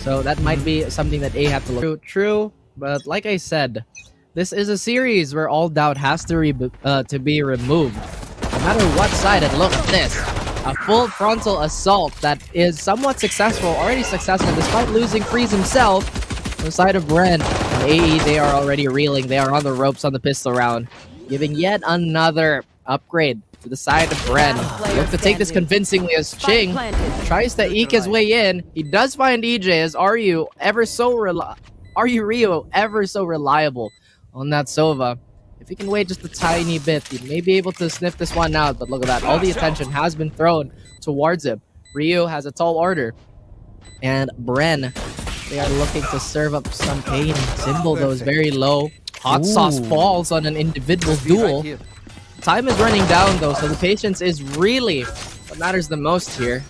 So that might be something that A have to look. True, but like I said, this is a series where all doubt has to be removed. No matter what side, and look at this. A full frontal assault that is somewhat successful, already successful, despite losing Freeze himself. On the side of Bren and AE, they are already reeling. They are on the ropes on the pistol round, giving yet another upgrade to the side of Bren. Look to take this convincingly as Ching tries to eke his way in. He does find EJ as Ryu Rio ever so reliable on that Sova. If he can wait just a tiny bit, he may be able to sniff this one out. But look at that. All the attention has been thrown towards him. Ryu has a tall order. And Bren, they are looking to serve up some pain. Symbol, though, is very low. Hot Sauce falls on an individual duel. Time is running down, though, so the patience is really what matters the most here.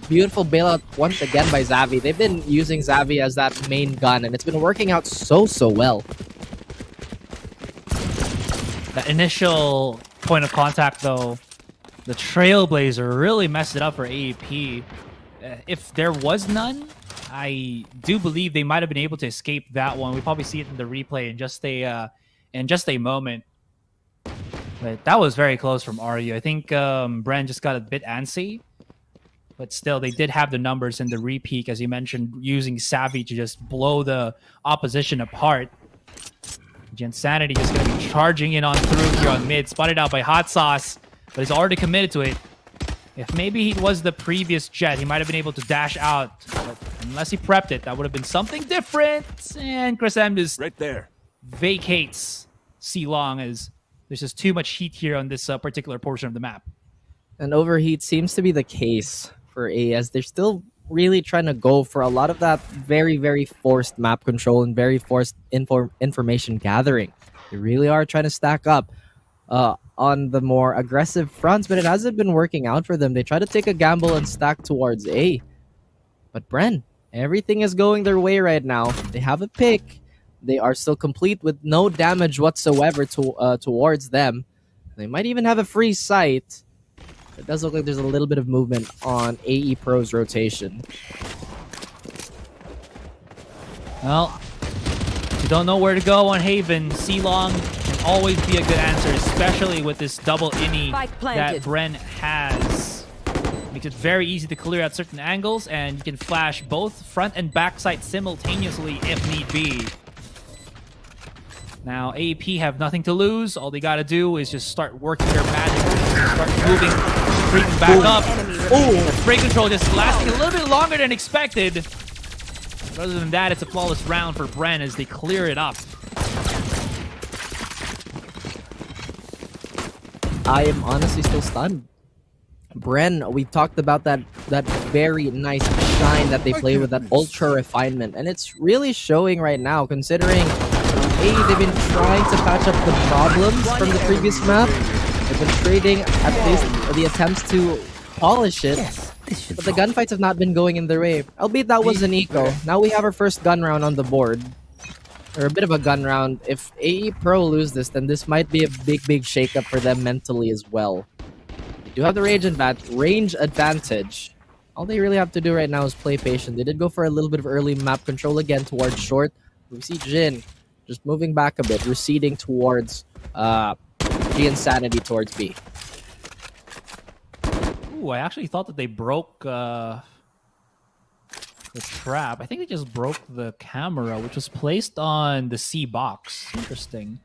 Beautiful bailout once again by Xavi. They've been using Xavi as that main gun, and it's been working out so well. That initial point of contact, though, the Trailblazer really messed it up for AEP. If there was none, I do believe they might have been able to escape that one. We probably see it in the replay in just a moment. But that was very close from Ryu. I think Bren just got a bit antsy. But still, they did have the numbers in the repeat, as you mentioned, using Savvy to just blow the opposition apart. Gensanity just going to be charging in on through here on mid. Spotted out by Hot Sauce, but he's already committed to it. If maybe he was the previous Jet, he might have been able to dash out. But unless he prepped it, that would have been something different. And Chris M just right there vacates C-Long as there's just too much heat here on this particular portion of the map. And overheat seems to be the case for A, as they're still really trying to go for a lot of that very forced map control and very forced information gathering. They really are trying to stack up on the more aggressive fronts, but it hasn't been working out for them. They try to take a gamble and stack towards A. But Bren, everything is going their way right now. They have a pick. They are still complete with no damage whatsoever towards them. They might even have a free sight. It does look like there's a little bit of movement on AE Pro's rotation. Well, if you don't know where to go on Haven, C-Long can always be a good answer, especially with this double innie that Bren has. Makes it very easy to clear out certain angles, and you can flash both front and back sight simultaneously if need be. Now, AEP have nothing to lose. All they gotta do is just start working their magic, start moving, creeping back up. The spray control just lasting a little bit longer than expected. But other than that, it's a flawless round for Bren as they clear it up. I am honestly still stunned. Bren, we talked about that very nice shine that they play with, that ultra refinement, and it's really showing right now, considering they've been trying to patch up the problems from the previous map. They've been trading at least the attempts to polish it, but the gunfights have not been going in their way. Albeit that was an eco. Now we have our first gun round on the board. Or a bit of a gun round. If AE Pro lose this, then this might be a big shakeup for them mentally as well. They do have the range advantage. All they really have to do right now is play patient. They did go for a little bit of early map control again towards short. We see Jin just moving back a bit, receding towards Insanity towards B. Ooh, I actually thought that they broke the trap. I think they just broke the camera, which was placed on the C box. Interesting.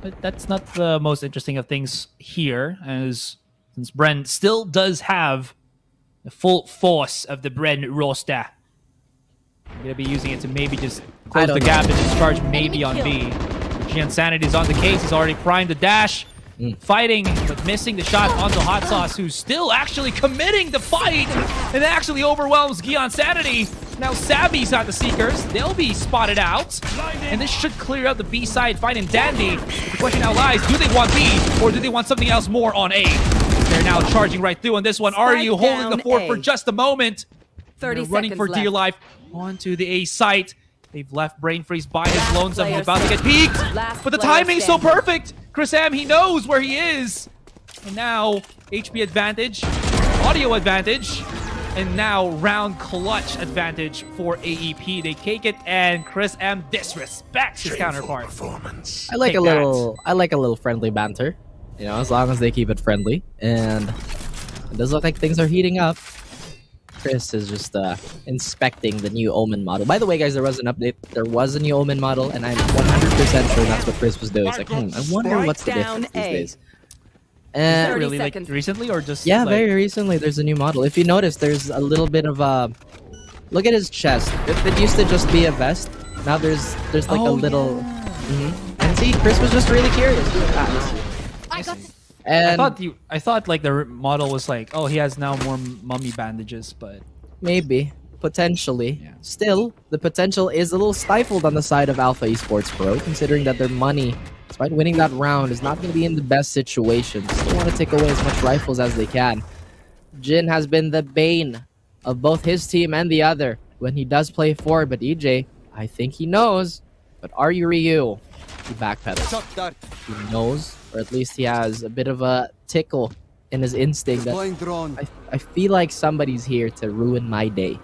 But that's not the most interesting of things here, as since Bren still does have the full force of the Bren roster. I'm going to be using it to maybe just close the gap and discharge maybe on B. Insanity is on the case. He's already primed the dash. Fighting, but missing the shot onto Hot Sauce, who's still actually committing the fight and actually overwhelms Giansanity. Now Savvy's got the Seekers. They'll be spotted out. And this should clear out the B side fight in Dandy. The question now lies, do they want B or do they want something else more on A? They're now charging right through on this one. Are you holding the fort for just a moment? 30 running for dear life onto the A site. They've left Brain Freeze by his lonesome. He's about to get peeked. But the timing's so perfect. Chris M, he knows where he is. And now, HP advantage, audio advantage. And now round clutch advantage for AEP. They take it, and Chris M disrespects his counterpart. I like Take a little. that. I like a little friendly banter. You know, as long as they keep it friendly. And it does look like things are heating up. Chris is just inspecting the new Omen model. By the way, guys, there was an update. There was a new Omen model, and I'm 100% sure that's what Chris was doing. It's like, I wonder what's the difference these days. And Really, like recently, or just yeah, like... very recently. There's a new model. If you notice, there's a little bit of a look at his chest. If it used to just be a vest, now there's like a little. And see, Chris was just really curious. I got And I thought like the model was like, oh, he has now more mummy bandages, but maybe, potentially. Yeah. Still, the potential is a little stifled on the side of Alpha Esports Pro, considering that their money, despite winning that round, is not going to be in the best situation. Still want to take away as much rifles as they can. Jin has been the bane of both his team and the other when he does play forward, but EJ, I think he knows. But are you Ryu? He backpedals. He knows, or at least he has a bit of a tickle in his instinct that I feel like somebody's here to ruin my day.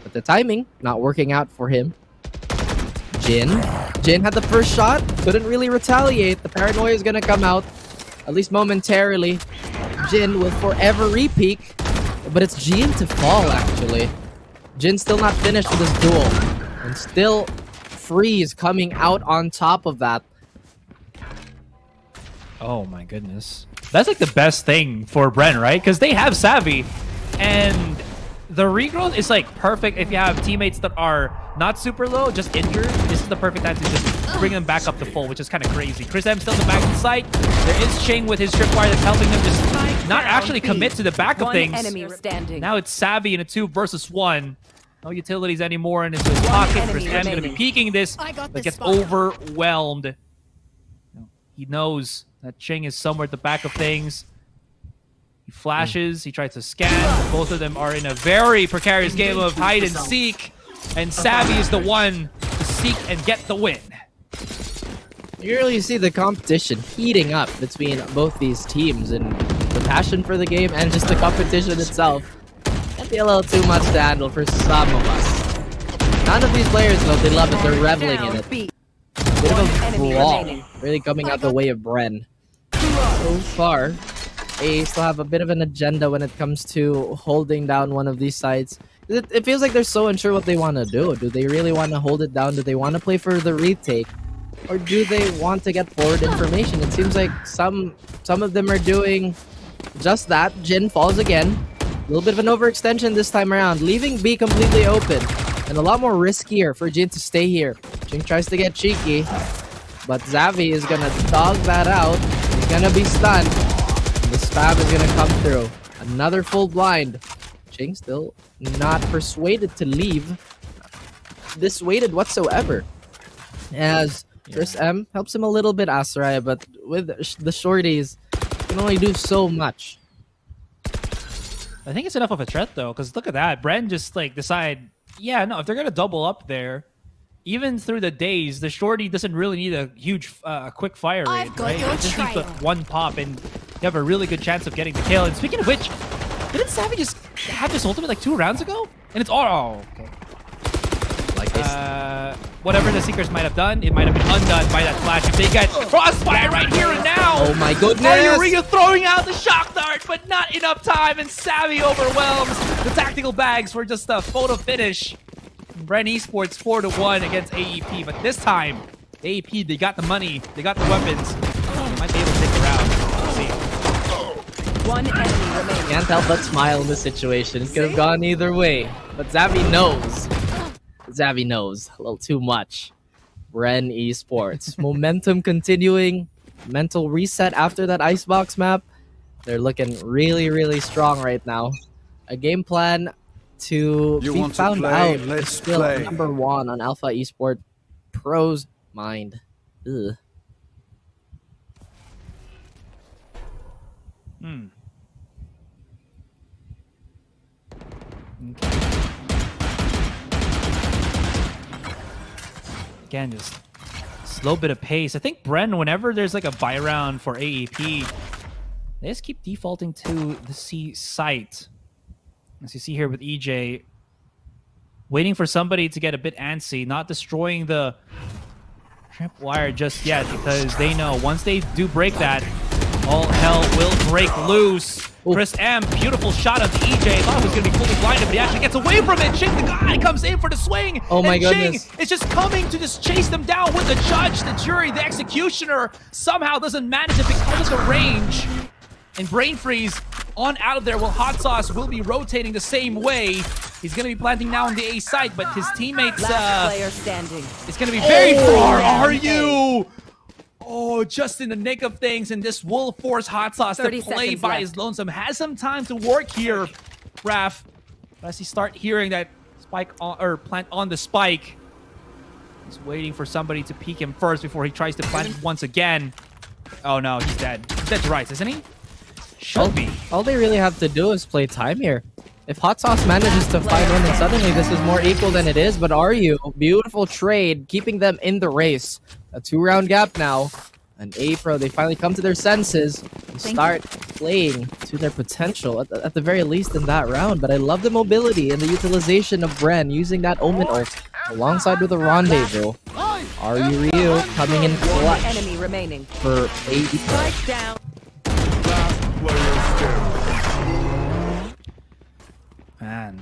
But the timing not working out for him. Jin had the first shot, couldn't really retaliate. The paranoia is gonna come out, at least momentarily. Jin will forever re-peek, but it's Jin to fall actually. Jin's still not finished with his duel, and still Freeze coming out on top of that. oh my goodness, that's like the best thing for Bren, right? Because they have Savvy, and the regrowth is like perfect if you have teammates that are not super low, just injured. This is the perfect time to just bring them back up to full, which is kind of crazy. Chris M still in the back of the site. There is Ching with his tripwire that's helping them just not actually commit to the back of things. Now it's Savvy in a 2 versus 1. No utilities anymore, and into his pocket. Chris M going to be peeking this, but gets overwhelmed. He knows that Ching is somewhere at the back of things. He flashes, he tries to scan. Both of them are in a very precarious game of hide and seek. And Savvy is the one to seek and get the win. You really see the competition heating up between both these teams, and the passion for the game and just the competition itself. Can be a little too much to handle for some of us. None of these players, though, they love it. They're reveling in it. Bit of a brawl, really coming out the way of Bren. So far, they still have a bit of an agenda when it comes to holding down one of these sides. It feels like they're so unsure what they want to do. Do they really want to hold it down? Do they want to play for the retake? Or do they want to get forward information? It seems like some of them are doing just that. Jin falls again. A little bit of an overextension this time around, leaving B completely open. And a lot more riskier for Jin to stay here. Jin tries to get cheeky, but Xavi is going to dog that out. He's going to be stunned. The spam is going to come through. Another full blind. Ching still not persuaded to leave. Dissuaded whatsoever. As Chris M helps him a little bit, Asaraya, but with the shorties, can only do so much. I think it's enough of a threat, though, because look at that. Bren just, like, decide, yeah, no, if they're going to double up there, even through the days, the shorty doesn't really need a huge, quick fire rate, right? It just needs the one pop, and you have a really good chance of getting the kill. And speaking of which, didn't Savvy just have this ultimate like 2 rounds ago? And it's all... Oh, okay. Like this. Whatever the Seekers might have done, it might have been undone by that flash. If they get crossfire right here and now! Oh my goodness! Auriga throwing out the shock dart, but not enough time, and Savvy overwhelms the tactical bags for just a photo finish. Bren Esports 4-1 against AEP, but this time, AEP, they got the money, they got the weapons. They might be able to take the round. We'll see. One enemy remaining. Can't help but smile in this situation. It could have gone either way. But Xavi knows. Xavi knows a little too much. Bren Esports. Momentum continuing. Mental reset after that icebox map. They're looking really, really strong right now. A game plan to be found out is still number 1 on Alpha Esports Pro's mind. Ugh. Okay. Again, just slow bit of pace. I think Bren, whenever there's like a buy round for AEP, they just keep defaulting to the C site. As you see here with EJ, waiting for somebody to get a bit antsy, not destroying the tripwire just yet, because they know once they do break that, all hell will break loose. Ooh. Chris M, beautiful shot onto EJ. Thought he was going to be fully blinded, but he actually gets away from it. Ching, the guy, comes in for the swing. Oh my and goodness. Ching is just coming to just chase them down with the judge, the jury, the executioner. Somehow doesn't manage it because of the range. And Brain Freeze on out of there, while Hot Sauce will be rotating the same way. He's going to be planting now on the A site, but his teammates, Last player standing. it's going to be very far. Are you? Oh, just in the nick of things, and this will force Hot Sauce to 30 play seconds by left. his lonesome. Has some time to work here, Raph. But as he start hearing that spike on, or plant on the spike, he's waiting for somebody to peek him first before he tries to plant it once again. Oh no, he's dead. He's dead to rights, isn't he? Should be. All they really have to do is play time here. If Hot Sauce manages to find one, then suddenly this is more equal than it is. But are you? Beautiful trade, keeping them in the race. A 2-round gap now. And A-Pro, they finally come to their senses and start playing to their potential, at the very least in that round. But I love the mobility and the utilization of Bren using that Omen ult alongside with a Rendezvous. Are you Ryu coming in One clutch enemy remaining. for A-Pro? Strike down. Man,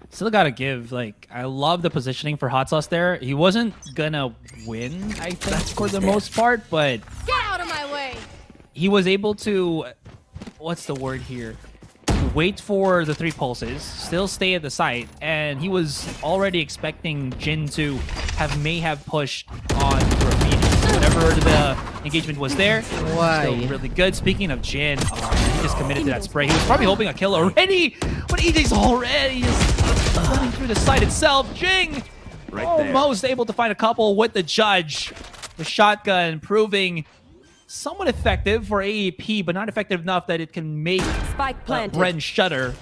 still gotta give, like, I love the positioning for Hot Sauce there. He wasn't gonna win, I think, for the most part, but Get out of my way. he was able to, what's the word here? Wait for the 3 pulses, still stay at the site, and he was already expecting Jin to may have pushed on Graffiti. So whatever the engagement was there, Why? still really good. Speaking of Jin, he just committed to that spray. He was probably hoping a kill already, but EJ's already just running through the site itself. Jing almost able to find a couple with the judge. The shotgun proving somewhat effective for AEP, but not effective enough that it can make Spike planted. Bren shudder.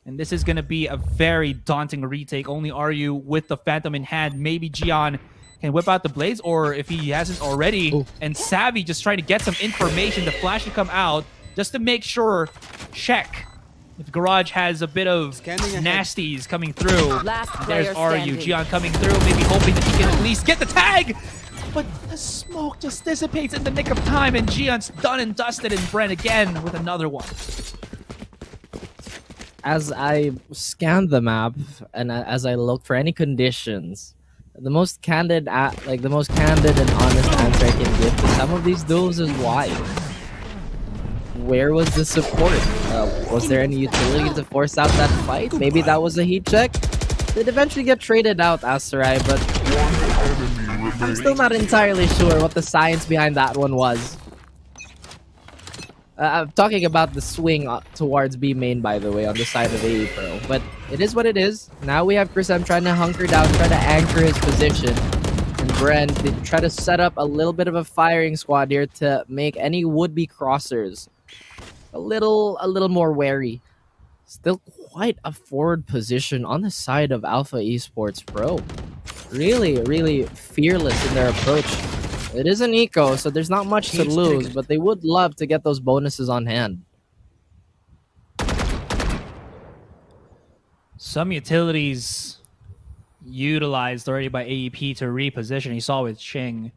And this is going to be a very daunting retake. Only Ryu with the Phantom in hand. Maybe Gian can whip out the blades, or if he hasn't already. Ooh. And Savvy just trying to get some information. The flash to come out just to make sure, check if Garage has a bit of nasties coming through. Last There's player Ryu. standing. Gian coming through, maybe hoping that he can at least get the tag. But the smoke just dissipates in the nick of time, and Gian's done and dusted, and Bren again with another one. As I scanned the map and as I looked for any conditions, the most candid, the most candid and honest answer I can give to some of these duels is why. Where was the support? Was there any utility to force out that fight? Maybe that was a heat check. They'd eventually get traded out, Asterai, but I'm still not entirely sure what the science behind that one was. I'm talking about the swing towards B main, by the way, on the side of AE Pro. But it is what it is. Now we have Chris M trying to hunker down, try to anchor his position. And Bren, they try to set up a little bit of a firing squad here to make any would-be crossers a little more wary. Still quite a forward position on the side of Alpha Esports Pro. Really, really fearless in their approach. It is an eco, so there's not much to lose, but they would love to get those bonuses on hand. Some utilities utilized already by AEP to reposition. You saw with Ching.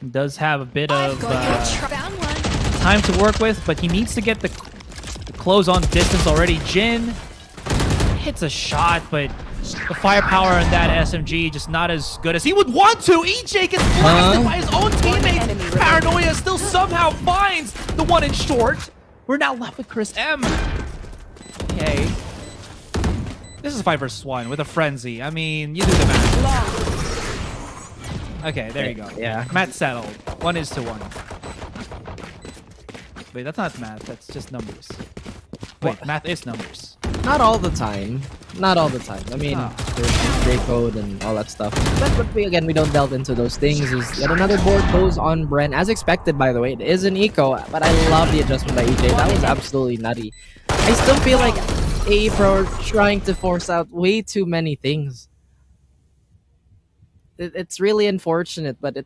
He does have a bit of Found one. time to work with, but he needs to get the close on distance already. Jin hits a shot, but the firepower on that SMG just not as good as he would want to. EJ gets blasted by his own teammates. enemy Paranoia still somehow finds the one in short. We're now left with Chris M. Okay. This is 5 versus 1 with a frenzy. I mean, you do the math. Okay, there you go. Yeah. Math settled. 1 is to 1. Wait, that's not math. That's just numbers. Wait, math is numbers. Not all the time. Not all the time. I mean, there's gray code and all that stuff. But we don't delve into those things. Is yet another board goes on Bren, as expected, by the way. It is an eco, but I love the adjustment by EJ. That was absolutely nutty. I still feel like AE Pro are trying to force out way too many things. It's really unfortunate, but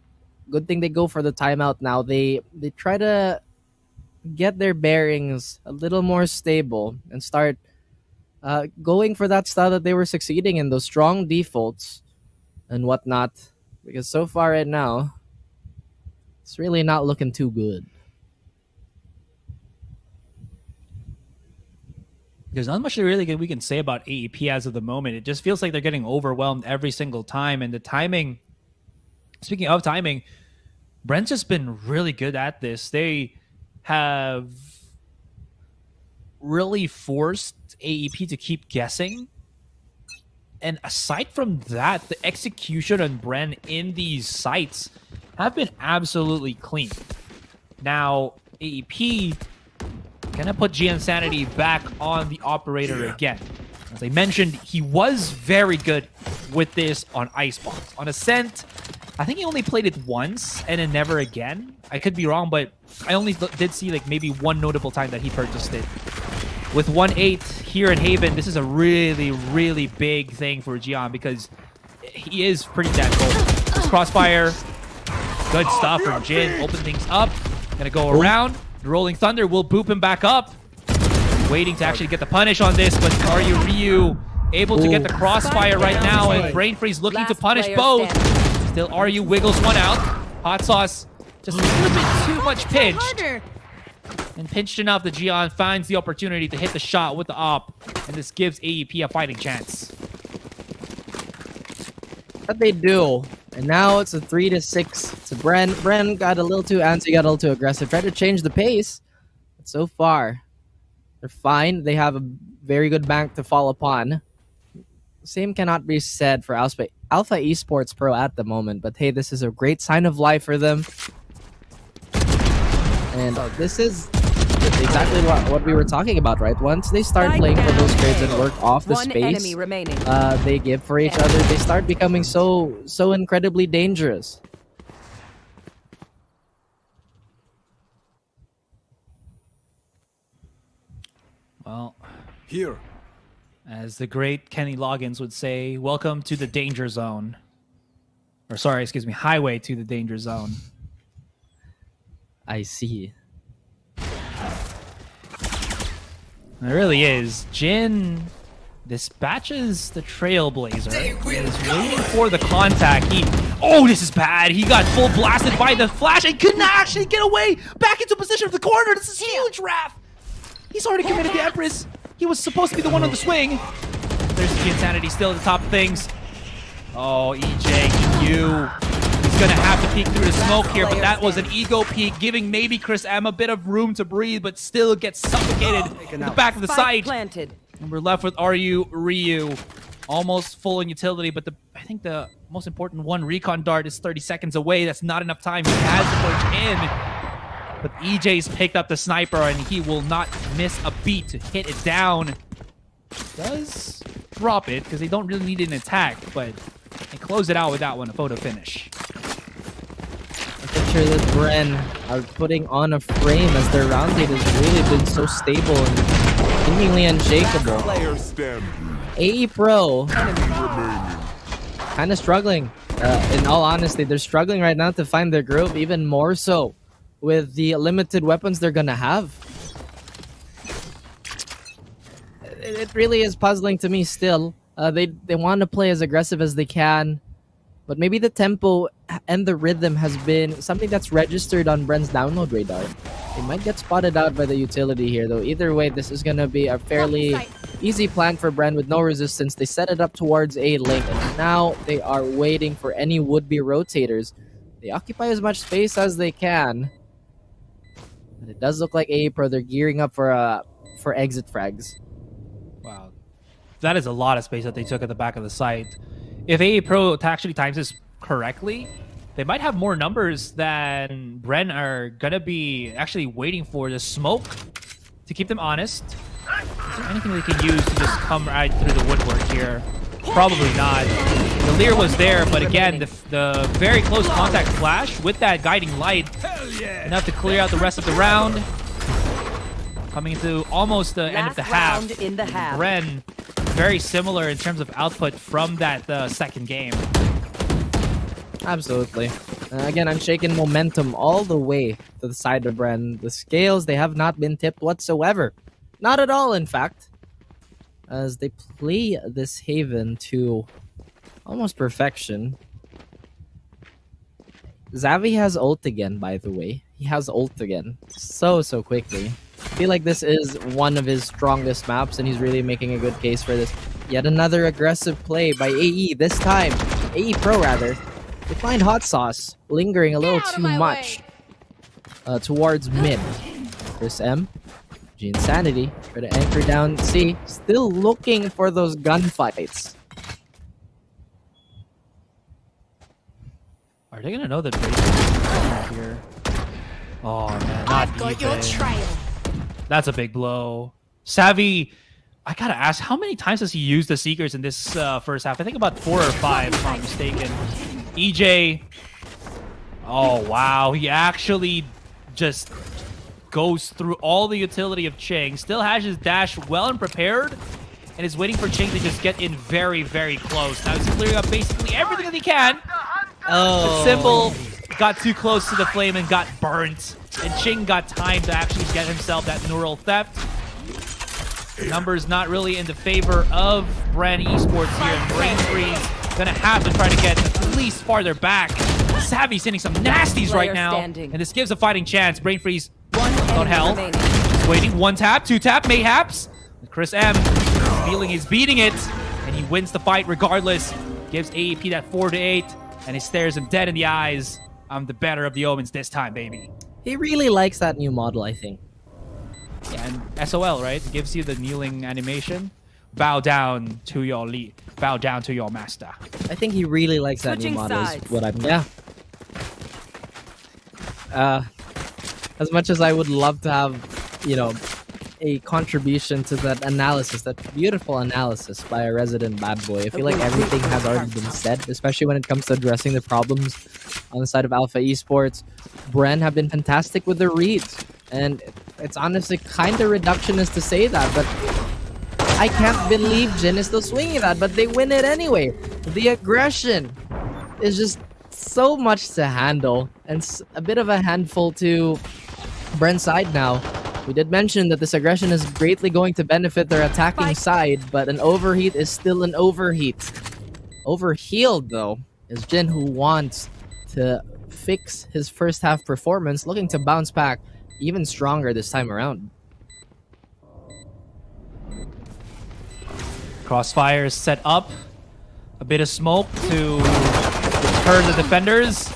good thing they go for the timeout now. They try to get their bearings a little more stable and start going for that style that they were succeeding in, those strong defaults and whatnot. Because so far right now, it's really not looking too good. There's not much really we can say about AEP as of the moment. It just feels like they're getting overwhelmed every single time. And the timing, speaking of timing, Brent's just been really good at this. They have really forced AEP to keep guessing. And aside from that, the execution on Bren in these sites have been absolutely clean. Now, AEP gonna put GN Sanity back on the operator again. As I mentioned, he was very good with this on Ice Bombs. On Ascent, I think he only played it once and then never again. I could be wrong, but I only did see like maybe one notable time that he purchased it. With 1-8 here in Haven, this is a really, really big thing for Gian because he is pretty dead gold. This Crossfire, good stuff from Jin. Open things up. Gonna go around. The Rolling Thunder will boop him back up. Waiting to actually get the punish on this, but are you Ryu able to get the Crossfire right now? And Brain Freeze looking to punish both. Still Ryu wiggles one out. Hot Sauce just a little bit too much pinched. And pinched enough that Gian finds the opportunity to hit the shot with the op. And this gives AEP a fighting chance. What they do. And now it's a 3-6 to Bren. Bren got a little too antsy, got a little too aggressive. Tried to change the pace. But so far, they're fine. They have a very good bank to fall upon. Same cannot be said for Alpha Esports Pro at the moment. But hey, this is a great sign of life for them. And this is exactly what we were talking about, right? Once they start playing for those grades and work off the space they give for each other, they start becoming so incredibly dangerous. Well, here, as the great Kenny Loggins would say, welcome to the danger zone. Or sorry, excuse me, highway to the danger zone. I see. It really is. Jin dispatches the Trailblazer. He's waiting for the contact. Oh, this is bad. He got full blasted by the flash and couldn't actually get away back into position of the corner. This is huge, Raph. He's already committed the Empress. He was supposed to be the one on the swing. There's the Insanity still at the top of things. Oh, EJ, you. He's gonna have to peek through the smoke here, but that was an ego peek, giving maybe Chris M a bit of room to breathe, but still gets suffocated in the back of the site. And we're left with Ryu, almost full in utility, but I think the most important one, Recon Dart, is 30 seconds away. That's not enough time. He has to push in, but EJ's picked up the sniper, and he will not miss a beat to hit it down. Does drop it, because they don't really need an attack, but they close it out with that one, a photo finish. Picture that Bren are putting on a frame as their round rate has really been so stable and seemingly unshakable. AE Pro kind of struggling. In all honesty, they're struggling right now to find their groove, even more so with the limited weapons they're gonna have. It really is puzzling to me still. They want to play as aggressive as they can, but maybe the tempo and the rhythm has been something that's registered on Bren's download radar. They might get spotted out by the utility here, though. Either way, this is going to be a fairly easy plan for Bren with no resistance. They set it up towards a link, and now they are waiting for any would-be rotators. They occupy as much space as they can. But it does look like AE Pro, they're gearing up for exit frags. Wow. That is a lot of space that they took at the back of the site. If AE Pro actually times this correctly, they might have more numbers than Bren are going to be actually waiting for. The smoke to keep them honest. Is there anything they can use to just come right through the woodwork here? Probably not. The Leer was there, but again, the very close contact flash with that guiding light, enough to clear out the rest of the round. Coming into almost the end of the half. Bren, very similar in terms of output from that second game. Absolutely. Again, I'm shaking momentum all the way to the side of Bren. The scales, they have not been tipped whatsoever. Not at all, in fact. As they play this Haven to almost perfection. Xavi has ult again, by the way. He has ult again. So quickly. I feel like this is one of his strongest maps, and he's really making a good case for this. Yet another aggressive play by AE, this time. AE Pro, rather. They find Hot Sauce lingering a little too much towards mid. Chris M. G Insanity try to anchor down C. Still looking for those gunfights. Are they gonna know that Brazen here? Oh man, not Got your even. trail. That's a big blow. Savvy, I gotta ask, how many times has he used the Seekers in this first half? I think about 4 or 5, if I'm not mistaken. EJ. Oh wow, he actually just goes through all the utility of Ching. Still has his dash well and prepared, and is waiting for Ching to just get in very, very close. Now he's clearing up basically everything that he can. Oh. Symbol got too close to the flame and got burnt. And Ching got time to actually get himself that neural theft. Numbers not really in the favor of Brand Esports here. And Brain Freeze gonna have to try to get at least farther back. Savvy's hitting some nasties right now. And this gives a fighting chance. Brain Freeze on hell. Just waiting. 1 tap, 2 tap, mayhaps. Chris M feeling he's beating it. And he wins the fight regardless. Gives AEP that 4-8. And he stares him dead in the eyes. I'm the better of the omens this time, baby. He really likes that new model, I think. Yeah, and SOL, right? It gives you the kneeling animation. Bow down to your lead. Bow down to your master. I think he really likes that new model. Is what I'm. Yeah. As much as I would love to have, you know, a contribution to that analysis, that beautiful analysis by a resident bad boy, I feel like everything has already been said, especially when it comes to addressing the problems on the side of Alpha Esports. Bren have been fantastic with their reads, and it's honestly kind of reductionist to say that, but I can't believe Jin is still swinging that, but they win it anyway. The aggression is just so much to handle, and a bit of a handful to Bren's side now. We did mention that this aggression is greatly going to benefit their attacking side, but an overheat is still an overheat. Overhealed, though, is Jin, who wants to fix his first half performance, looking to bounce back even stronger this time around. Crossfire is set up. A bit of smoke to deter the defenders.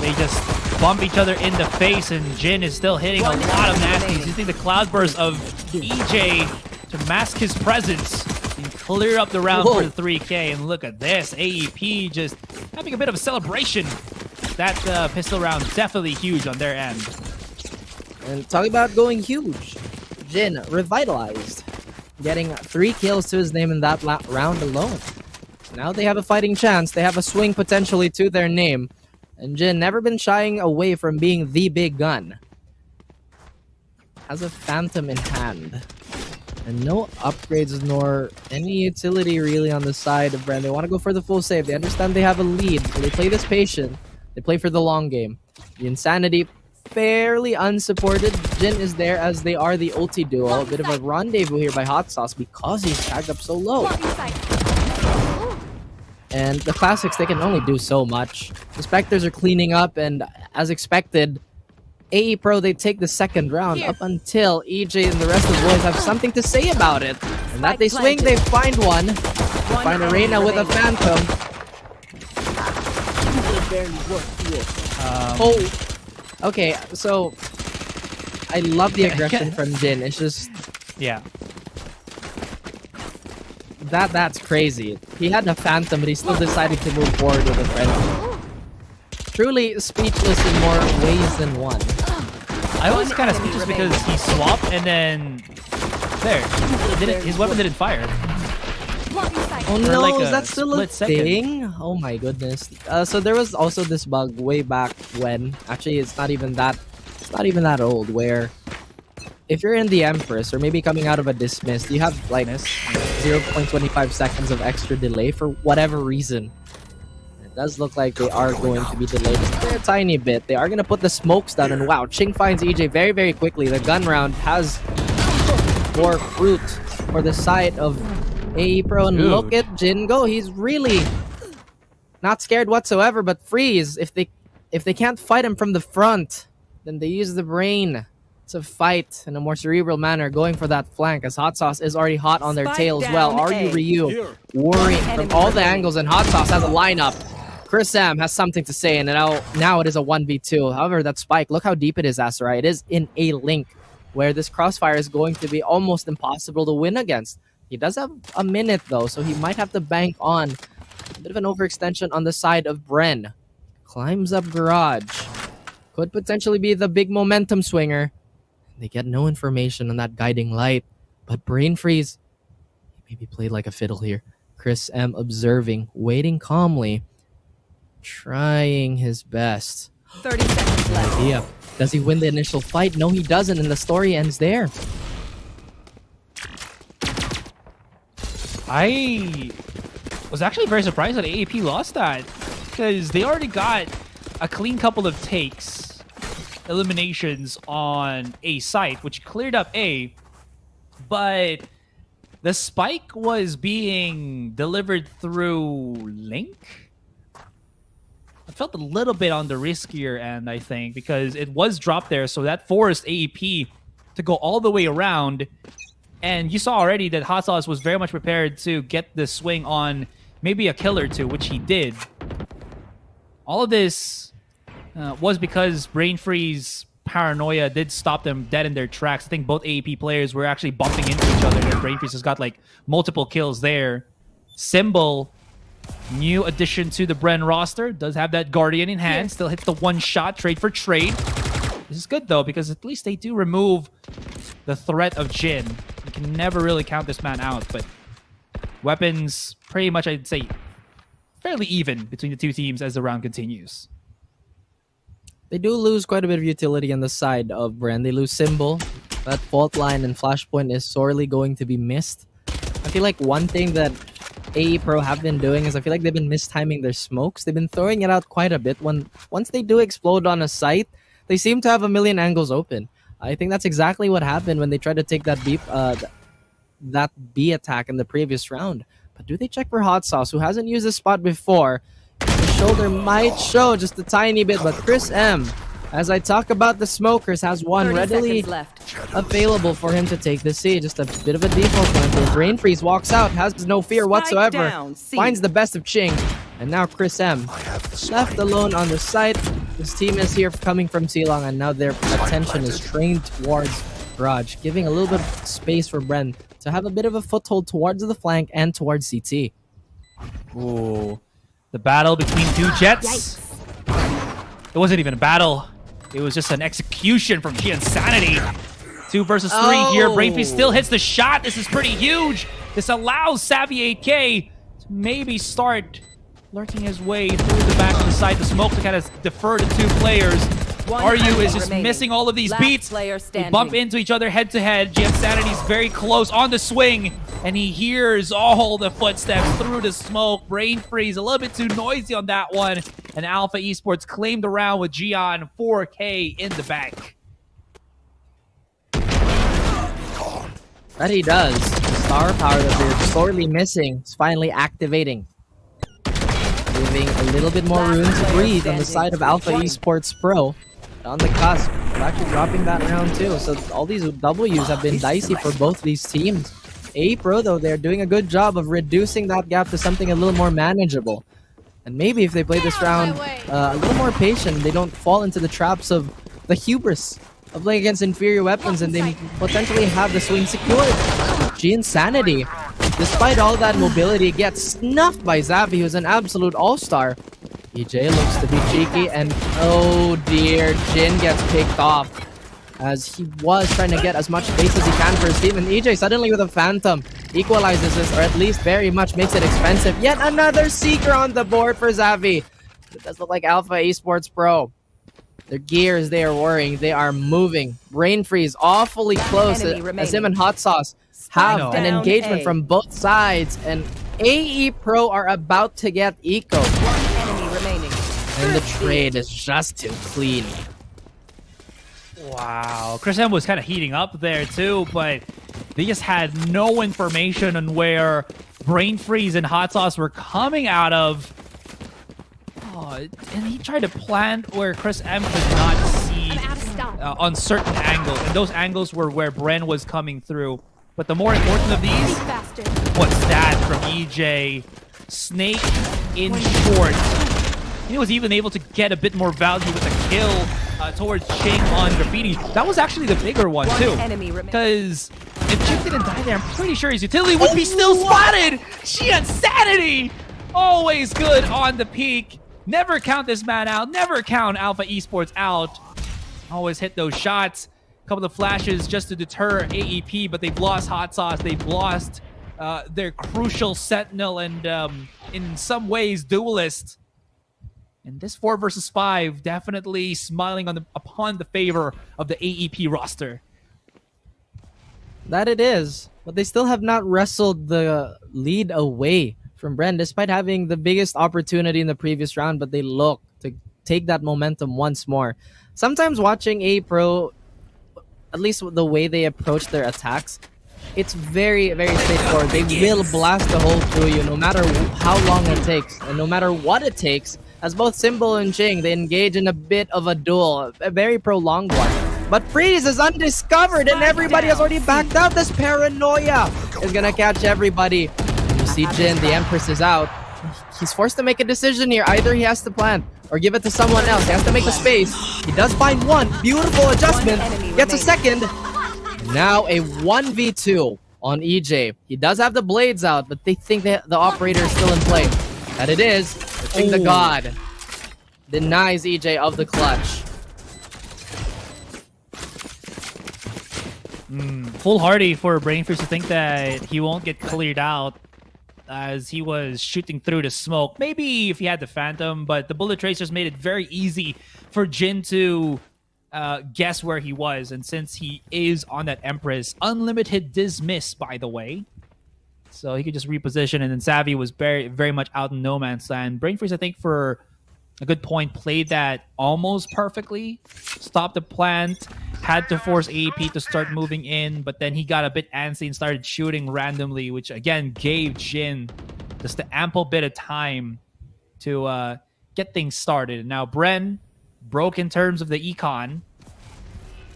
They just bump each other in the face, and Jin is still hitting a lot of nasties. Using the cloudburst of EJ to mask his presence and clear up the round for the 3K. And look at this, AEP just having a bit of a celebration. That pistol round definitely huge on their end. And talk about going huge. Jin revitalized, getting 3 kills to his name in that round alone. Now they have a fighting chance. They have a swing potentially to their name. And Jin, never been shying away from being the big gun. Has a Phantom in hand. And no upgrades nor any utility really on the side of Bren. They want to go for the full save. They understand they have a lead. So they play this patient. They play for the long game. The Insanity fairly unsupported. Jin is there as they are the ulti duo. A bit of a rendezvous here by Hot Sauce because he's tagged up so low. And the Classics, they can only do so much. The Spectres are cleaning up, and as expected, AE Pro, they take the second round up until EJ and the rest of the boys have something to say about it. And that they swing, they find one. They find Arena with a Phantom. Okay, so I love the aggression from Jin. It's just... Yeah. That's crazy. He had a Phantom, but he still decided to move forward with a friend. Truly speechless in more ways than one. I was kind of speechless because he swapped and then there, his weapon didn't fire. Oh no, like is that still a thing? Oh my goodness. So there was also this bug way back when. Actually, it's not even that old. Where if you're in the Empress or maybe coming out of a dismiss, you have like 0.25 seconds of extra delay for whatever reason. It does look like they are going to be delayed just a tiny bit. They are going to put the smokes down, and wow, Ching finds EJ very, very quickly. The gun round has more fruit for the side of AE Pro, and look at Jin go. He's really not scared whatsoever, but Freeze, if they can't fight him from the front, then they use the brain to fight in a more cerebral manner, going for that flank, as Hot Sauce is already hot on their tail as well. Are you Ryu worrying from all the angles, and Hot Sauce has a lineup. Chris Sam has something to say, and now it is a 1v2. However, that spike, look how deep it is, Asarai. It is in a link where this crossfire is going to be almost impossible to win against. He does have a minute though, so he might have to bank on a bit of an overextension on the side of Bren. Climbs up Garage. Could potentially be the big momentum swinger. They get no information on that guiding light, but Brain Freeze maybe played like a fiddle here. Chris M observing, waiting calmly, trying his best. 30 seconds left. Idea. Does he win the initial fight? No, he doesn't, and the story ends there. I was actually very surprised that AAP lost that, because they already got a clean couple of takes, eliminations on A site, which cleared up A, but the spike was being delivered through Link. I felt a little bit on the riskier end, I think, because it was dropped there, so that forced AEP to go all the way around. And you saw already that Hot Sauce was very much prepared to get the swing on maybe a kill or two, which he did. All of this was because Brain Freeze paranoia did stop them dead in their tracks. I think both AEP players were actually bumping into each other, and Brain Freeze has got like multiple kills there. Symbol, new addition to the Bren roster, does have that Guardian in hand, still hits the one shot, trade for trade. This is good though, because at least they do remove the threat of Jin. You can never really count this man out, but weapons pretty much, I'd say, fairly even between the two teams as the round continues. They do lose quite a bit of utility on the side of Bren. They lose Symbol. That fault line and Flashpoint is sorely going to be missed. I feel like one thing that AE Pro have been doing is I feel like they've been mistiming their smokes. They've been throwing it out quite a bit. Once they do explode on a site, they seem to have a million angles open. I think that's exactly what happened when they tried to take that B attack in the previous round. But do they check for Hot Sauce, who hasn't used this spot before? The shoulder might show just a tiny bit, but Chris M, as I talk about the smokers, has one readily available for him to take the C. Just a bit of a default one. Brain Freeze walks out, has no fear whatsoever, finds the best of Ching, and now Chris M left alone on the site. His team is here coming from Silong, and now their attention is trained towards Garage, giving a little bit of space for Bren to have a bit of a foothold towards the flank and towards CT. Ooh. The battle between two Jets. It wasn't even a battle. It was just an execution from G-Insanity. 2 versus 3 here. Brain Freeze still hits the shot. This is pretty huge. This allows Savvy 8K to maybe start lurking his way through the back of the side. The smoke to kind of defer to two players. RU is just missing all of these beats. They bump into each other head to head. G-Insanity's very close on the swing, and he hears all the footsteps through the smoke. Brain Freeze a little bit too noisy on that one, and Alpha Esports claimed the round with Gian 4K in the bank. That he does. The star power that they're sorely missing is finally activating, giving a little bit more room to breathe on the side of Alpha Esports Pro. On the cusp, they're actually dropping that round too. So all these W's have been dicey for both these teams. AE Pro, though, they're doing a good job of reducing that gap to something a little more manageable. And maybe if they play this round a little more patient, they don't fall into the traps of the hubris of playing against inferior weapons, and they potentially have the swing secured. G-Insanity, despite all that mobility, gets snuffed by Zappy, who's an absolute all-star. EJ looks to be cheeky, and oh dear, Jin gets picked off as he was trying to get as much space as he can for his team, and EJ suddenly with a Phantom equalizes this, or at least very much makes it expensive. Yet another Seeker on the board for Zavi. It does look like Alpha Esports Pro. Their gears, they are worrying. They are moving. Brain Freeze awfully close as him and Hot Sauce have an engagement from both sides, and AE Pro are about to get eco. And the trade is just too clean. Wow, Chris M was kind of heating up there too, but they just had no information on where Brain Freeze and Hot Sauce were coming out of. Oh, and he tried to plant where Chris M could not see I'm out of stock. on certain angles, and those angles were where Bren was coming through. But the more important of Be these, faster. what's that from EJ? Snake in short. He was even able to get a bit more value with a kill towards Ching on Graffiti. That was actually the bigger one, too. Enemy remaining. Because if Ching didn't die there, I'm pretty sure his utility would be still spotted. She insanity. Always good on the peak. Never count this man out. Never count Alpha Esports out. Always hit those shots. A couple of flashes just to deter AEP, but they've lost Hot Sauce. They've lost their crucial Sentinel and, in some ways, Duelist. And this 4 versus 5 definitely smiling upon the favor of the AEP roster. That it is. But they still have not wrestled the lead away from Bren, despite having the biggest opportunity in the previous round, but they look to take that momentum once more. Sometimes watching A Pro, at least the way they approach their attacks, it's very, very straightforward. They will blast the hole through you no matter how long it takes, and no matter what it takes. As both Symbol and Ching, they engage in a bit of a duel, a very prolonged one. But Freeze is undiscovered and everybody has already backed out. This paranoia is gonna catch everybody. You see Jin, the Empress is out. He's forced to make a decision here. Either he has to plant or give it to someone else. He has to make a space. He does find one. Beautiful adjustment. Gets a second. Now a 1v2 on EJ. He does have the blades out, but they think that the operator is still in play. That it is. I think the god denies EJ of the clutch. Foolhardy for Brain Freeze to think that he won't get cleared out as he was shooting through the smoke. Maybe if he had the Phantom, but the bullet tracers made it very easy for Jin to guess where he was. And since he is on that Empress, unlimited dismiss, by the way. So he could just reposition, and then Savvy was very, very much out in no man's land. Brain Freeze, I think, for a good point, played that almost perfectly. Stopped the plant, had to force AEP to start moving in, but then he got a bit antsy and started shooting randomly, which again gave Jin just the ample bit of time to get things started. And now Bren broke in terms of the econ.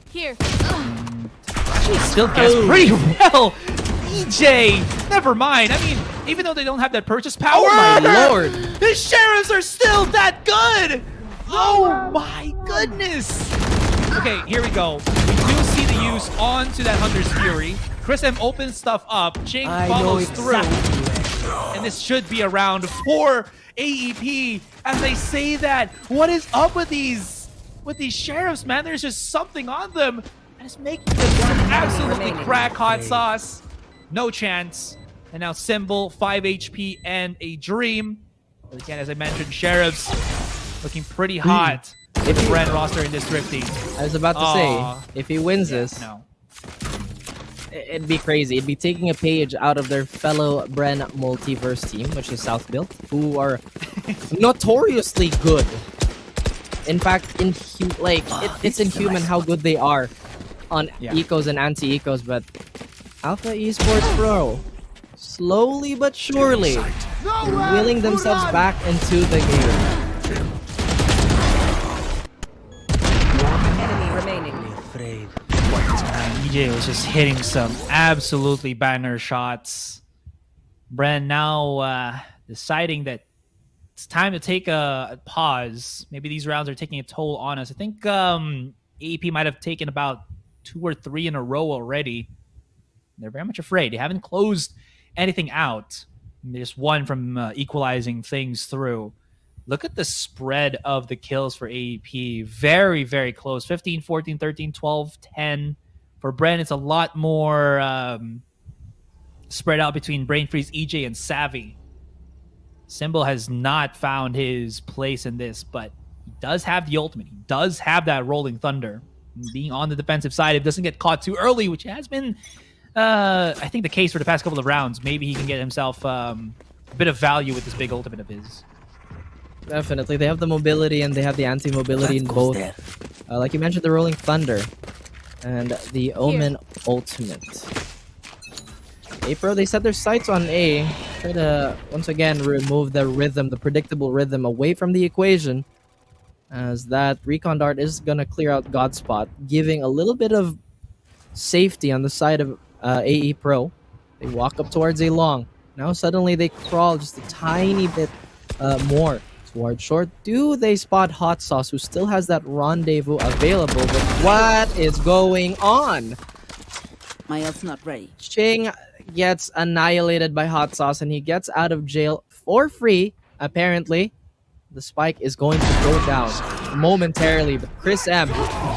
Here. Actually, still guessed pretty well. EJ, never mind. I mean, even though they don't have that purchase power, Oh my lord! the sheriffs are still that good. Oh my goodness. Okay, here we go. We do see the use onto that Hunter's Fury. Chris M opens stuff up. Ching follows through. And this should be a round for AEP. As they say that, what is up with these sheriffs, man? There's just something on them. And it's making them absolutely crack Hot Sauce. No chance. And now Symbol, 5 HP, and a Dream. But again, as I mentioned, Sheriffs looking pretty hot. If the Bren roster in this Drifting. I was about to say, if he wins this, No. it'd be crazy. It'd be taking a page out of their fellow Bren Multiverse team, which is South Built, who are notoriously good. In fact, it's inhuman how good they are on ecos and anti-ecos, but Alpha Esports Pro, slowly but surely, willing themselves back into the game. Enemy remaining. EJ was just hitting some absolutely banger shots. Bren now deciding that it's time to take a pause. Maybe these rounds are taking a toll on us. I think AEP might have taken about 2 or 3 in a row already. They're very much afraid. They haven't closed anything out. They just won from equalizing things through. Look at the spread of the kills for AEP. Very, very close. 15, 14, 13, 12, 10. For Bren, it's a lot more spread out between Brain Freeze, EJ, and Savvy. Symbol has not found his place in this, but he does have the ultimate. He does have that Rolling Thunder. Being on the defensive side, if it doesn't get caught too early, which has been, I think, the case for the past couple of rounds, maybe he can get himself a bit of value with this big ultimate of his. Definitely. They have the mobility and they have the anti-mobility in both. Like you mentioned, the Rolling Thunder and the Omen Ultimate. A-Pro, they set their sights on A. Try to, once again, remove the rhythm, the predictable rhythm away from the equation. As that Recon Dart is going to clear out Godspot, giving a little bit of safety on the side of AE Pro. They walk up towards A long. Now suddenly they crawl just a tiny bit more towards short. Do they spot Hot Sauce, who still has that rendezvous available? But what is going on? My ult's not ready. Ching gets annihilated by Hot Sauce, and he gets out of jail for free, apparently. The spike is going to go down momentarily, but Chris M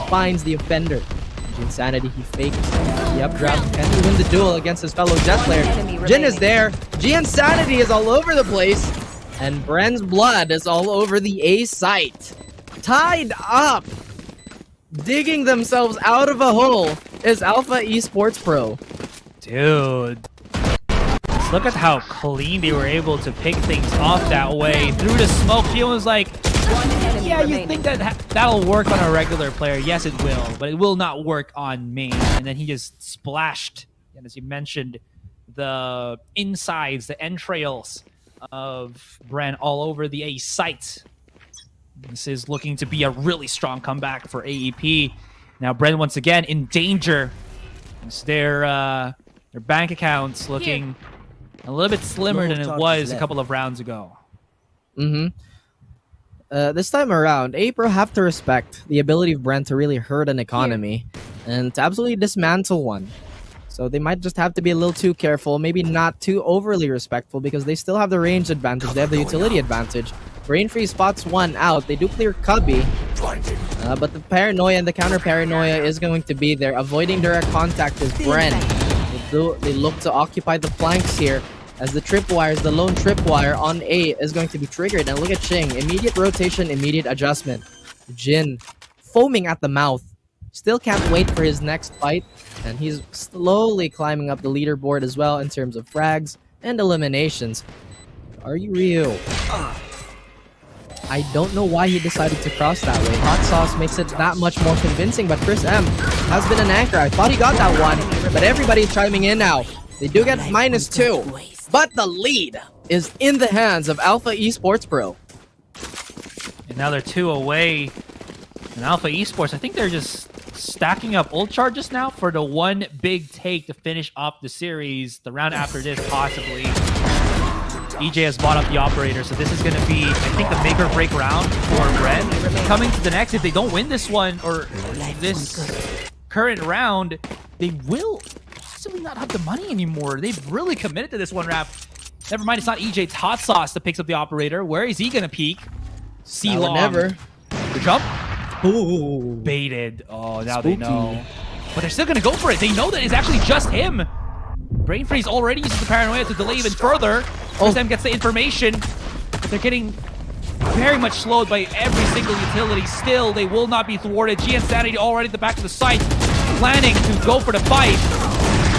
finds the offender. Insanity, he fakes the updraft. Can he win the duel against his fellow Jet player? Jin is there. Insanity is all over the place. And Bren's blood is all over the A site. Tied up. Digging themselves out of a hole is Alpha Esports Pro. Dude. Just look at how clean they were able to pick things off that way. Through the smoke, he was like, yeah, you think that'll work on a regular player? Yes, it will, but it will not work on me. And then he just splashed, and as you mentioned, the insides, the entrails of Bren all over the A site. This is looking to be a really strong comeback for AEP. Now Bren once again in danger. It's their bank accounts looking a little bit slimmer than it was a couple of rounds ago. This time around, A-Pro have to respect the ability of Bren to really hurt an economy and to absolutely dismantle one. So they might just have to be a little too careful, maybe not too overly respectful, because they still have the range advantage, they have the utility advantage. Brain Freeze spots one out, they do clear Cubby, but the paranoia and the counter paranoia is going to be there. Avoiding direct contact is Bren. They look to occupy the flanks here, as the tripwires, the lone tripwire on A is going to be triggered. And look at Ching, immediate rotation, immediate adjustment. Jin foaming at the mouth, still can't wait for his next fight, and he's slowly climbing up the leaderboard as well in terms of frags and eliminations. Are you real? I don't know why he decided to cross that way. Hot Sauce makes it that much more convincing, but Chris M has been an anchor. I thought he got that one, but everybody's chiming in now. They do get -2, but the lead is in the hands of Alpha Esports Pro. And now they're 2 away. And Alpha Esports, I think they're just stacking up ult charges now for the one big take to finish up the series. The round after this, possibly. EJ has bought up the operator, so this is going to be, I think, the make or break round for Bren. Coming to the next, if they don't win this one, or this current round, they will possibly not have the money anymore. They've really committed to this one, Rap. Never mind, it's not EJ, it's Hot Sauce that picks up the operator. Where is he going to peek? C-Long. Never. The jump? Ooh. Baited. Oh, now Spooky. they know. But they're still going to go for it. They know that it's actually just him. Brain Freeze already uses the paranoia to delay even further. Sam gets the information. But they're getting very much slowed by every single utility. Still, they will not be thwarted. Insanity already at the back of the site, planning to go for the fight.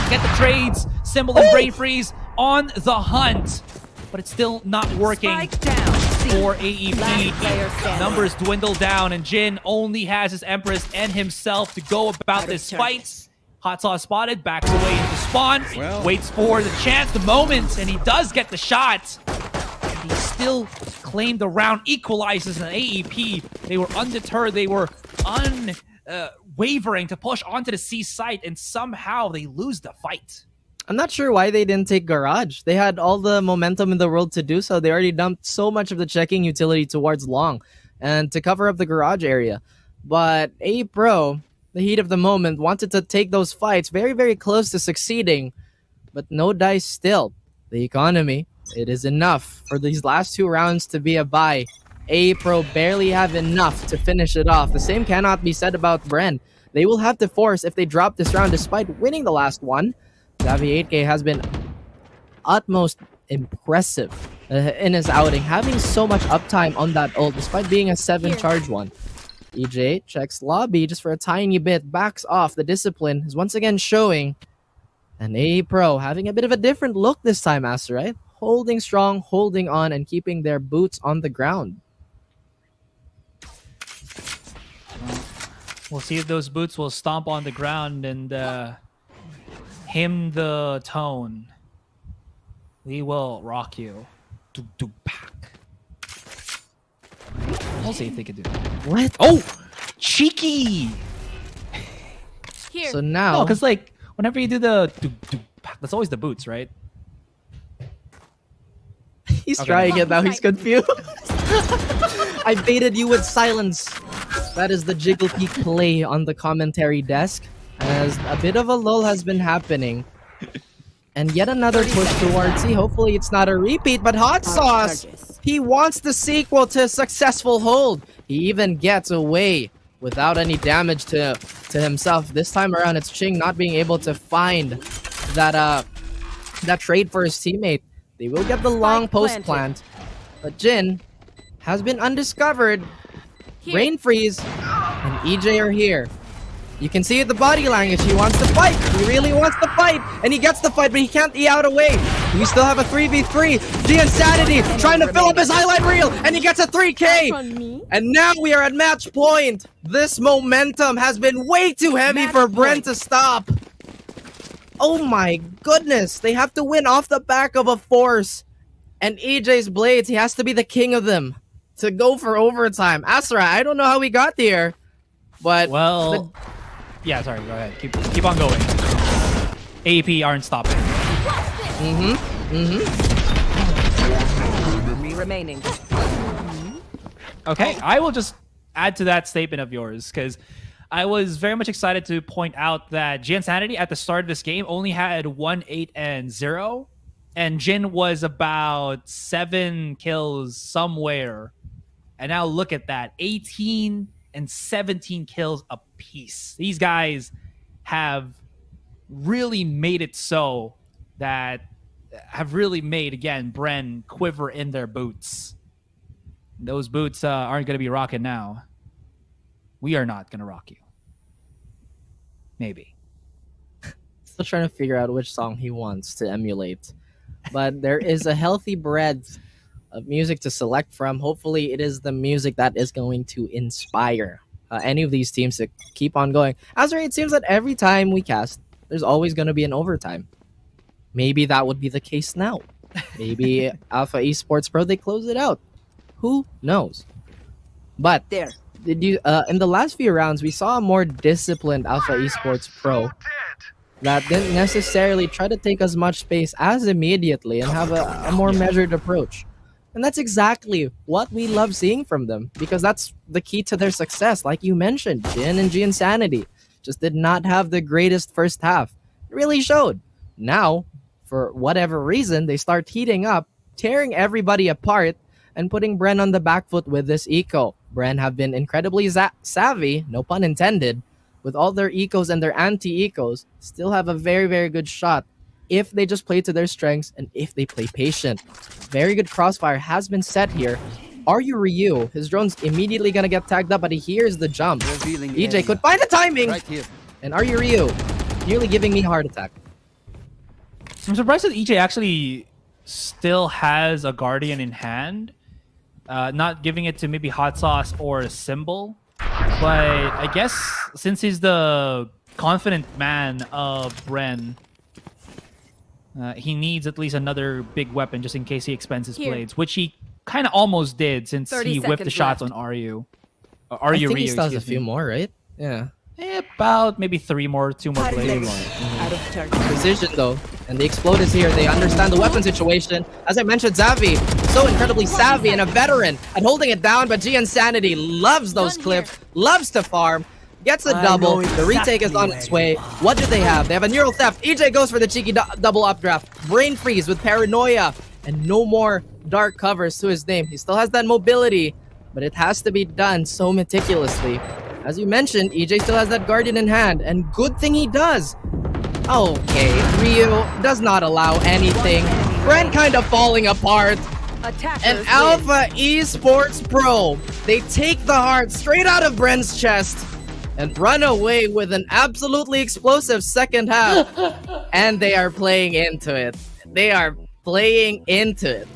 Get the trades. Symbol and Brain Freeze on the hunt. But it's still not working for AEP. Numbers dwindle down, and Jin only has his Empress and himself to go about this fight. Hot Sauce spotted, backs away into spawn, waits for the chance, the moment, and he does get the shot. And he still claimed the round, equalizes an AEP. They were undeterred, they were unwavering to push onto the C site, and somehow they lose the fight. I'm not sure why they didn't take Garage. They had all the momentum in the world to do so. They already dumped so much of the checking utility towards Long and to cover up the Garage area. But A-Pro, the heat of the moment, wanted to take those fights very, very close to succeeding, but no dice still. The economy, it is enough for these last 2 rounds to be a bye. A-Pro barely have enough to finish it off. The same cannot be said about Bren. They will have to force if they drop this round despite winning the last one. Xavi 8K has been utmost impressive in his outing, having so much uptime on that ult despite being a 7 charge one. EJ checks lobby just for a tiny bit, backs off. The discipline is once again showing. And A-Pro having a bit of a different look this time, Master, right? Holding strong, holding on, and keeping their boots on the ground. We'll see if those boots will stomp on the ground and hymn the tone. We will rock you. Doo doo pack. We'll see if they can do that. What? Oh, cheeky. Here. So now, No, because like whenever you do the doo doo pack, that's always the boots, right? he's Okay. trying it now. He's confused. I baited you with silence. That is the Jiggle Peak play on the commentary desk, as a bit of a lull has been happening. And yet another push towards C. Hopefully it's not a repeat, but Hot Sauce, he wants the sequel to a successful hold. He even gets away without any damage to himself. This time around, it's Ching not being able to find that trade for his teammate. They will get the long post plant, but Jin has been undiscovered. Here. Rain Freeze and EJ are here. You can see the body language. He wants to fight. He really wants to fight. And he gets the fight, but he can't E out away. We still have a 3v3. The Insanity trying to fill up his highlight reel. And he gets a 3K. On me. And now we are at match point. This momentum has been way too heavy for Bren to stop. Oh my goodness. They have to win off the back of a force. And EJ's Blades, he has to be the king of them to go for overtime. Asura, I don't know how we got there. But Well, yeah, sorry, go ahead. Keep on going. AEP aren't stopping. Enemy remaining. Okay, I will just add to that statement of yours because I was very much excited to point out that Jin Sanity at the start of this game only had 1-8-0, and Jin was about 7 kills somewhere. And now look at that, 18 and 17 kills apiece. These guys have really made it so that have really made, again, Bren quiver in their boots. Those boots aren't going to be rocking now. We are not going to rock you. Maybe. still trying to figure out which song he wants to emulate. But there is a healthy breadth of music to select from. Hopefully, it is the music that is going to inspire any of these teams to keep on going. Azure, it seems that every time we cast, there's always going to be an overtime. Maybe that would be the case now. Maybe Alpha Esports Pro, they close it out. Who knows? But There. did you in the last few rounds, we saw a more disciplined Alpha Esports Pro that didn't necessarily try to take as much space as immediately and have a more measured approach. And that's exactly what we love seeing from them, because that's the key to their success. Like you mentioned, Jin and G Insanity just did not have the greatest first half. It really showed. Now, for whatever reason, they start heating up, tearing everybody apart, and putting Bren on the back foot with this eco. Bren have been incredibly savvy, no pun intended, with all their ecos and their anti-ecos, still have a very, very good shot if they just play to their strengths and if they play patient. Very good crossfire has been set here. Are you Ryu? His drone's immediately gonna get tagged up, but he hears the jump. EJ could find the timing! Right here. And Are you Ryu? Nearly giving me a heart attack. I'm surprised that EJ actually still has a Guardian in hand. Not giving it to maybe Hot Sauce or Symbol. But I guess since he's the confident man of Bren, he needs at least another big weapon just in case he expends his Here. blades, which he kind of almost did since 30 he whipped the seconds shots left. on Ryu. I think he Ryu, still has a excuse few me. more, right? Yeah. About maybe two more blades. Out of charge. Precision though, and the Explode is here. They understand the weapon situation. As I mentioned, Xavi, so incredibly savvy and a veteran at holding it down, but G Insanity loves those Done clips, loves to farm, gets a I double. know The retake is on its way. What do they have? They have a Neural Theft. EJ goes for the cheeky double updraft. Brain Freeze with Paranoia, and no more dark covers to his name. He still has that mobility, but it has to be done so meticulously. As you mentioned, EJ still has that Guardian in hand, and good thing he does. Okay, Ryu does not allow anything. Bren kind of falling apart. Attackers And win. Alpha Esports Pro, they take the heart straight out of Bren's chest and run away with an absolutely explosive second half. And they are playing into it. They are playing into it.